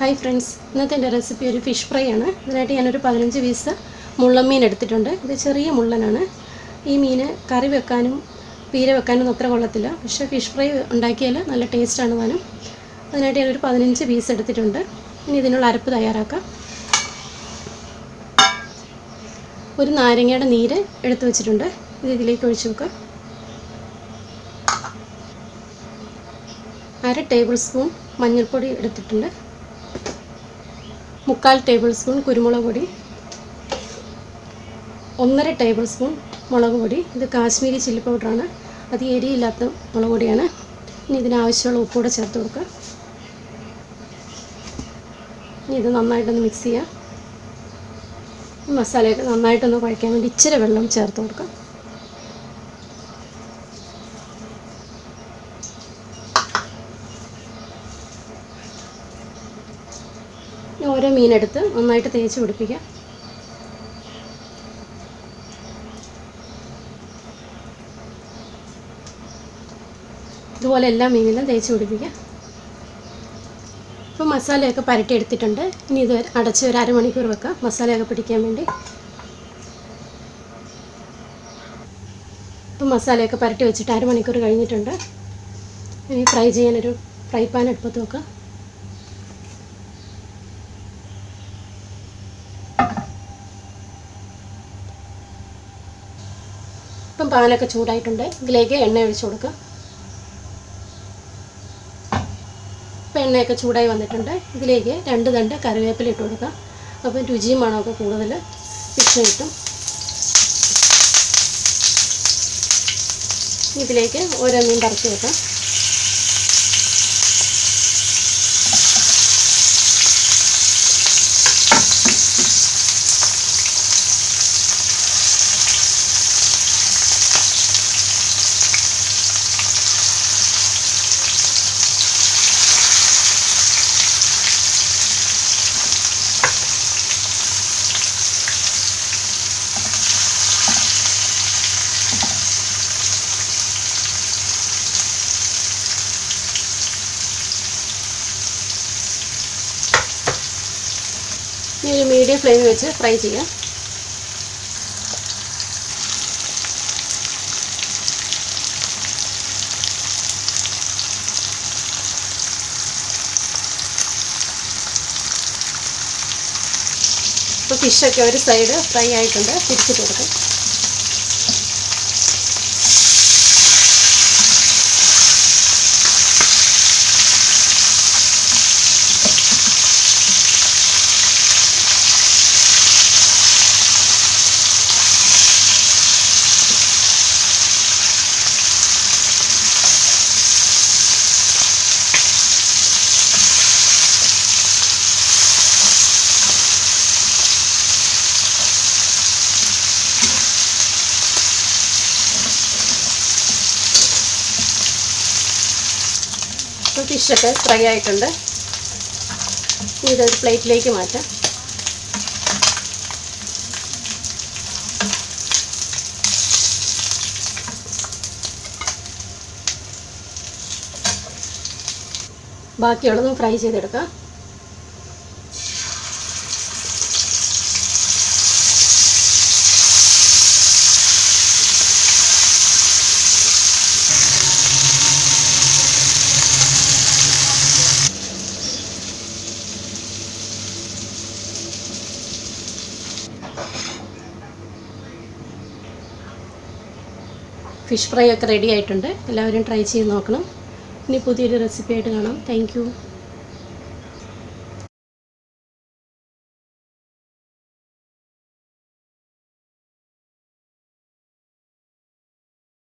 Hi friends, ഇന്നത്തെ എൻ്റെ recipe ഒരു ഫിഷ് ഫ്രൈ ആണ്. ഇതിനായിട്ട് ഞാനൊരു 15 പീസ് മുള്ളൻ മീൻ എടുത്തിട്ടുണ്ട്. ഇത് ചെറിയ മുള്ളനാണ്. ഈ മീൻ കറി വെക്കാനും പീര വെക്കാനും അത്ര കൊള്ളത്തില്ല. പക്ഷേ ഫിഷ് ഫ്രൈ ഉണ്ടാക്കിയാൽ നല്ല ടേസ്റ്റാണ് താനും. അതിനായിട്ട് ഞാനൊരു 15 പീസ് എടുത്തിട്ടുണ്ട്. ഇനി ഇതിനുള്ള അരപ്പ് തയ്യാറാക്കാം. ഒരു നാരങ്ങയുടെ നീര് എടുത്തു വെച്ചിട്ടുണ്ട്. ഇത് ഇതിലേക്ക് ഒഴിച്ച് വെക്കാം. 1/2 ടേബിൾ സ്പൂൺ മഞ്ഞൾപ്പൊടി എടുത്തിട്ടുണ്ട്. 3/4 ടേബിൾ സ്പൂൺ കുരുമുളക് പൊടി, 1/2 ടേബിൾ സ്പൂൺ മുളക് പൊടി. ഇത് കാശ്മീരി ചില്ലി പൗഡറാണ്. അത് എരിയില്ലാത്ത മുളക് പൊടിയാണ്. ഇനി ഇതിനാവശ്യമുള്ള ഉപ്പൂടെ ചേർത്ത് കൊടുക്കുക. ഇനി ഇത് നന്നായിട്ടൊന്ന് മിക്സ് ചെയ്യാം. ഈ മസാലയൊക്കെ നന്നായിട്ടൊന്ന് കുഴയ്ക്കാൻ വേണ്ടി ഇച്ചിരി വെള്ളം ചേർത്ത് കൊടുക്കാം. ഓരോ മീനെടുത്ത് നന്നായിട്ട് തേച്ച് പിടിപ്പിക്കാം. ഇതുപോലെ എല്ലാ മീനിലും തേച്ച് പിടിപ്പിക്കാം. ഇപ്പോൾ മസാലയൊക്കെ പുരട്ടി എടുത്തിട്ടുണ്ട്. ഇനി ഇത് അടച്ച് ഒരു അരമണിക്കൂർ വെക്കാം മസാലയൊക്കെ പിടിക്കാൻ വേണ്ടി. ഇപ്പോൾ മസാലയൊക്കെ പുരട്ടി വെച്ചിട്ട് അരമണിക്കൂർ കഴിഞ്ഞിട്ടുണ്ട്. ഇനി ഫ്രൈ ചെയ്യാനൊരു ഫ്രൈ പാൻ അടുപ്പത്ത് വെക്കാം. ഇപ്പം പാനൊക്കെ ചൂടായിട്ടുണ്ട്. ഇതിലേക്ക് എണ്ണ ഒഴിച്ച് കൊടുക്കുക. ഇപ്പം എണ്ണയൊക്കെ ചൂടായി വന്നിട്ടുണ്ട്. ഇതിലേക്ക് 2 തണ്ട് കറിവേപ്പില ഇട്ട് കൊടുക്കുക. അപ്പം രുചിയും മണമൊക്കെ കൂടുതൽ ഫിഷ് കിട്ടും. ഇതിലേക്ക് ഓരോ മീൻ പറിച്ച് വെക്കാം. ഇനി ഒരു മീഡിയം ഫ്ലെയിമിൽ വെച്ച് ഫ്രൈ ചെയ്യാം. ഇപ്പോൾ ഫിഷൊക്കെ ഒരു സൈഡ് ഫ്രൈ ആയിട്ടുണ്ട്. തിരിച്ചിട്ട് കൊടുക്കാം. ഇപ്പോൾ ഫിഷൊക്കെ ഫ്രൈ ആയിട്ടുണ്ട്. ഇതൊരു പ്ലേറ്റിലേക്ക് മാറ്റാം. ബാക്കിയുള്ളതും ഫ്രൈ ചെയ്തെടുക്കാം. ഫിഷ് ഫ്രൈ ഒക്കെ റെഡി ആയിട്ടുണ്ട്. എല്ലാവരും ട്രൈ ചെയ്ത് നോക്കണം. ഇനി പുതിയൊരു റെസിപ്പി ആയിട്ട് കാണാം. Thank you.